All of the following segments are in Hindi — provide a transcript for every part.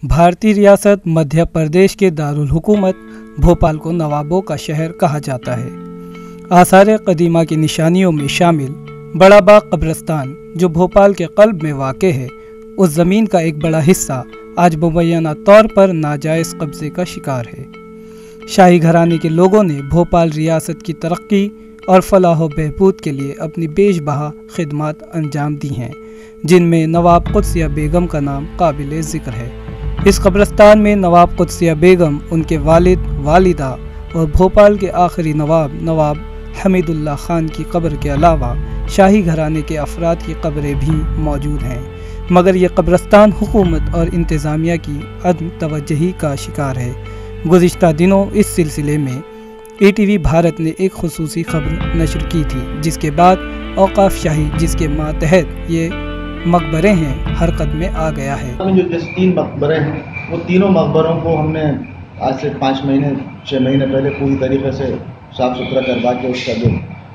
भारतीय रियासत मध्य प्रदेश के दारुल हुकूमत भोपाल को नवाबों का शहर कहा जाता है। आसार कदीमा की निशानियों में शामिल बड़ा बाग कब्रिस्तान जो भोपाल के क़ल्ब में वाक़े है, उस ज़मीन का एक बड़ा हिस्सा आज मुबैना तौर पर नाजायज़ कब्ज़े का शिकार है। शाही घराने के लोगों ने भोपाल रियासत की तरक्की और फलाह व बहबूद के लिए अपनी बेशबहा खिदमात अंजाम दी हैं, जिनमें नवाब कुद्सिया बेगम का नाम काबिल ज़िक्र है। इस कब्रिस्तान में नवाब कुद्सिया बेगम, उनके वालिद, वालिदा और भोपाल के आखिरी नवाब हमीदुल्लाह खान की कब्र के अलावा शाही घराने के अफराद की कब्रें भी मौजूद हैं, मगर यह कब्रिस्तान हुकूमत और इंतज़ामिया की अदम तवज्जुही का शिकार है। गुज़िश्ता दिनों इस सिलसिले में ATV भारत ने एक खुसूसी खबर नशर की थी, जिसके बाद औकाफ शाही, जिसके मातहत ये मकबरे हैं, हरकत में आ गया है। जो 3 मकबरे हैं, वो तीनों मकबरों को हमने आज से 5 महीने 6 महीने पहले पूरी तरीके से साफ़ सुथरा करवा के, उसका जो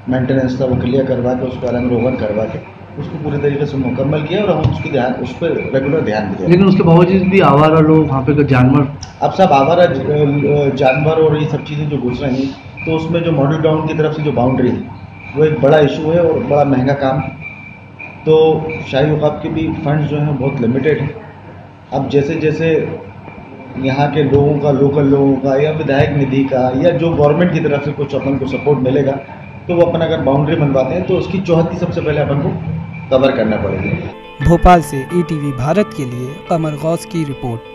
मेंटेनेंस था वो क्लियर करवा के, उसका रंग रोगन करवा के उसको पूरी तरीके से मुकम्मल किया और हम उस पर रेगुलर ध्यान भी दें। लेकिन उसके बावजूद भी आवारा लोग वहाँ पे जानवर, अब सब आवारा जानवर और ये सब चीज़ें जो घुस रही हैं, तो उसमें जो मॉडल टाउन की तरफ से जो बाउंड्री है वो एक बड़ा इशू है और बड़ा महंगा काम। तो शाही औकाफ के भी फंड्स जो हैं बहुत लिमिटेड हैं। अब जैसे जैसे यहाँ के लोगों का, लोकल लोगों का या विधायक निधि का या जो गवर्नमेंट की तरफ से कुछ अपन को सपोर्ट मिलेगा, तो वो अपन अगर बाउंड्री बनवाते हैं तो उसकी चौहद्दी सबसे पहले अपन को कवर करना पड़ेगा। भोपाल से ATV भारत के लिए कमर गौस की रिपोर्ट।